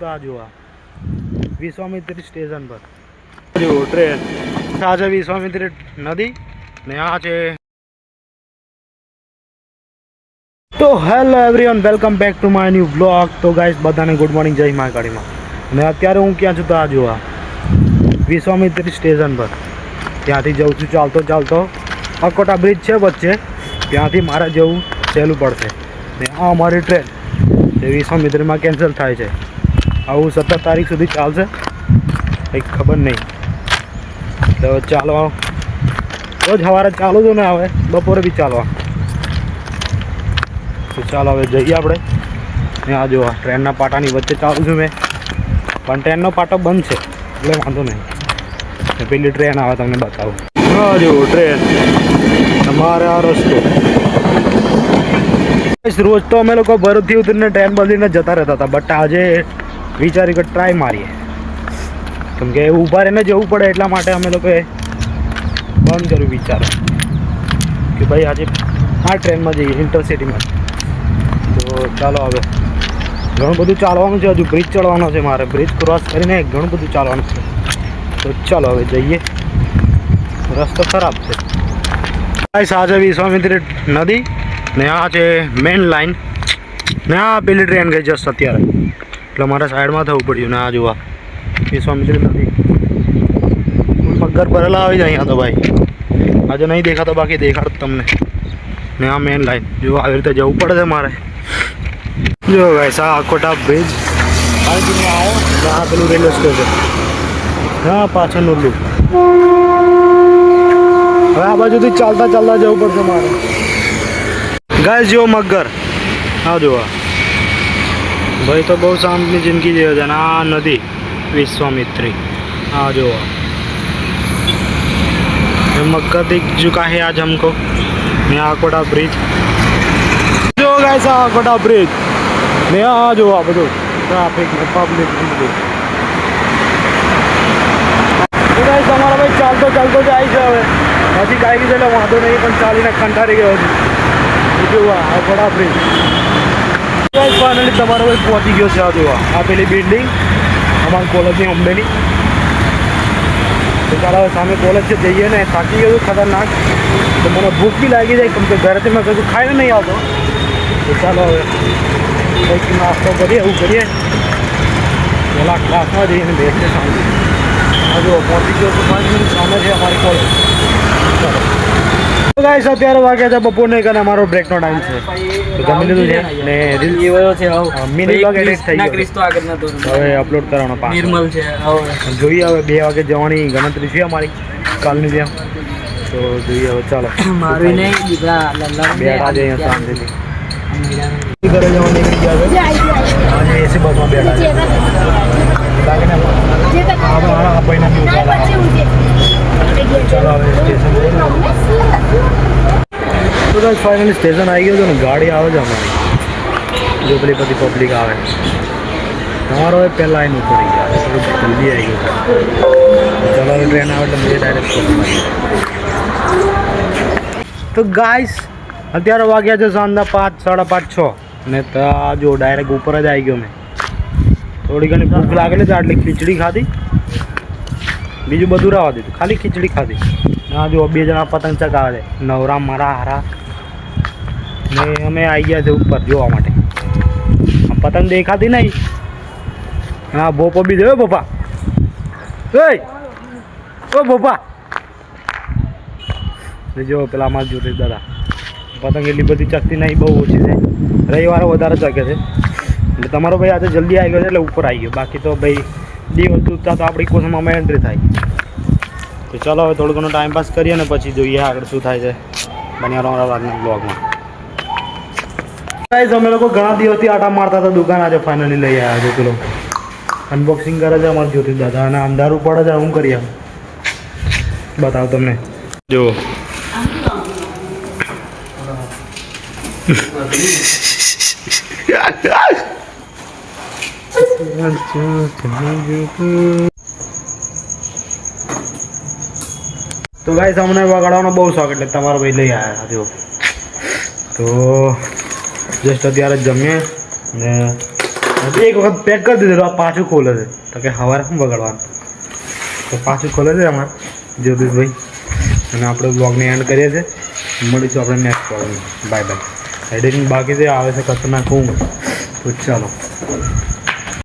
જોવા વિશ્વામિત્રી સ્ટેશન પર જો ટ્રેન આ છે વિશ્વામિત્રી નદી ને આ છે તો hello everyone welcome back to my new blog. તો ગાઈસ બધાને ગુડ મોર્નિંગ, જય મહાકાળીમાં. અને અત્યારે હું ક્યાં છું તો આ જોવા વિશ્વામિત્રી સ્ટેશન પર ત્યાંથી જઉં છું ચાલતો અકોટા બ્રિજ છે વચ્ચે, ત્યાંથી મારે જવું સહેલું પડશે. ને આ અમારી ટ્રેન એ વિશ્વામિત્રીમાં કેન્સલ થાય છે. આવું 17 તારીખ સુધી ચાલશે, કંઈક ખબર નહીં. તો ચાલવા રોજ સવારે ચાલુ તો ને આવે, બપોરે બી ચાલવા. તો ચાલો હવે જઈએ આપણે. આ જો ટ્રેનના પાટાની વચ્ચે ચાલું છું મેં, પણ ટ્રેનનો પાટો બંધ છે એટલે વાંધો નહીં. પેલી ટ્રેન આવે તમને બતાવું. હા જો ટ્રેન અમારે આ રસ્તો. રોજ તો અમે લોકો ભરૂચથી ઉતરીને ટ્રેન બદલીને જતા રહેતા હતા, બટ આજે વિચારી કે ટ્રાય મારીએ, કેમ કે ઊભા રહીને જવું પડે એટલા માટે અમે લોકોએ બંધ કર્યું વિચાર કે ભાઈ આજે આ ટ્રેનમાં જઈએ ઇન્ટરસિટીમાં. તો ચાલો હવે ઘણું બધું ચાલવાનું છે, હજુ બ્રિજ ચડવાનો છે મારે, બ્રિજ ક્રોસ કરીને ઘણું બધું ચાલવાનું છે. તો ચાલો હવે જઈએ, રસ્તો ખરાબ છે. આ છે વિશ્વામિત્રી નદી ને આ છે મેઇન લાઈન ને આ પેલી ટ્રેન ગઈ જસ્ટ અત્યારે, એટલે મારે સાઈડમાં થવું પડ્યું. ને આ જોવા વિશ્વામિત્રી નદી મગર ભરેલા આવી જાય અહીંયા તો ભાઈ. આજે નહીં દેખાતો, બાકી દેખાડું તમને. ને આ મેઇન લાઈન જો આવી રીતે જવું પડે છે મારે. જો ગાઈસ આ અકોટા બ્રિજ આવો, આ પેલું રેલવે સ્ટેશન, હા પાછળનું લૂપ. હવે આ બાજુથી ચાલતા જવું પડશે મારે. ગાઈસ જો મગર હા જોવા भाई, तो बहुत शांति जिंदगी जी है ना. नदी विश्वामित्री हाँ जो मक्का दिख चुका है आज हमको. यहाँ अकोटा ब्रिज जो गाइस अकोटा ब्रिज ने आ जो બધું ટ્રાફિક ને પબ્લિક તો ગાઈસ અમારા ભાઈ ચાલતો જાય છે. હવે નજીક આવી ગઈ એટલે વાંધો નહીં, પણ ચાલીને કંટાળી ગયો છું. જો અકોટા બ્રિજ ફાઇનલી તમારો ભાઈ પહોંચી ગયો છે. આ જોવા આ પેલી બિલ્ડિંગ અમારી કોલેજની અંબેની. તો ચાલો હવે સામે કોલેજ છે, જઈએ ને. થાકી ગયું ખતરનાક, તો મને ભૂખ બી લાગી જાય, કેમ કે ઘરેથી મેં કશું ખાઈને નહીં આવતો. તો ચાલો હવે કંઈક નાસ્તો કરીએ, એવું કરીએ. પેલા ક્લાસમાં જઈને બેસીએ શાંતિ. આ જો પહોંચી ગયો તો 5 મિનિટ સામે છે અમારી કોલેજ. ચાલો ગાઈસ અત્યારે વાગ્યા છે બપોરને, અને અમારો બ્રેકનો ટાઈમ છે. તો જમી લીધું છે ને મિની બ્લોગ એડિટ થઈ ગયો, હવે અપલોડ કરવાનો પાછો જોઈએ. હવે 2 વાગે જવાની ગણતરી છે અમારી કાલની જેમ. તો જોઈએ હવે ચાલો બેઠા જઈએ શાંતિથી. ઘરે જવા નીકળી ગયા છે, આજે એસી બસમાં બેઠા છે. ચાલો હવે સ્ટેશન. તો ફાઇનલી સ્ટેશન આવી ગયો છે ને, ગાડી આવે છે અમારી. જો પેલી બધી પબ્લિક આવે, તમારો હવે પહેલાં આવીને ઉપર આવી ગયા, થોડું જલ્દી આવી ગયું. ચાલો હવે ટ્રેન આવે એટલે મેં ડાયરેક્ટ. તો ગાઈસ અત્યારે વાગ્યા છે સાંજના 5, 5:30, 6 ને જો ડાયરેક્ટ ઉપર જ આવી ગયો મેં. થોડી ઘણી ભૂખ લાગેલી છે એટલે ખીચડી ખાધી, બીજું બધું રહેવા દીધું, ખાલી ખીચડી ખાધી. હા જો 2 જણા પતંગ ચગાવે છે, નવરામ મારા હારા. ને અમે આવી ગયા છે ઉપર જોવા માટે. પતંગ દેખાતી નહીં. હા ભોપો બી જોયો પપ્પા, ઓ પપ્પા જો પેલા અમારે જોતે દાદા પતંગ એટલી બધી ચકતી નહીં, બહુ ઓછી છે. રવિવારે વધારે ચકે છે. એટલે તમારો ભાઈ આજે જલ્દી આવી ગયો છે એટલે ઉપર આવી ગયો. બાકી તો ભાઈ દિવસ ઉઠતા તો આપણી કોસમાં એન્ટ્રી થાય. તો ચાલો હવે થોડું ઘણો ટાઈમ પાસ કરીએ ને પછી જોઈએ આગળ શું થાય છે. બન્યા રહો આજના બ્લોગમાં. ગાઈસ અમે લોકો ઘણા દિવસથી આટા મારતા હતા દુકાન, આજે ફાઇનલી લઈ આવ્યા છે. પેલો અનબોક્સિંગ કરે છે અમારે જ્યોતિ દાદા, અને અંધારું પડે છે. હું કરીએ બતાવો તમને. જો તો ગાઈસ અમને વગાડવાનો બહુ શોખ, એટલે તમારો ભાઈ લઈ આવ્યા. જો તો જસ્ટ અત્યારે જમીએ ને એક વખત પેક કરી દીધેલું આ પાછું ખોલે છે તો કે સવારે શું બગાડવાનું તો પાછું ખોલે છે અમારે જ્યોતિષભાઈ અને આપણે બ્લોગને એન્ડ કરીએ છીએ મળીશું આપણે નેક્સ્ટ બ્લોગમાં બાય બાય એડિટિંગ બાકી છે આવે છે ખતરનાક હું તો ચાલો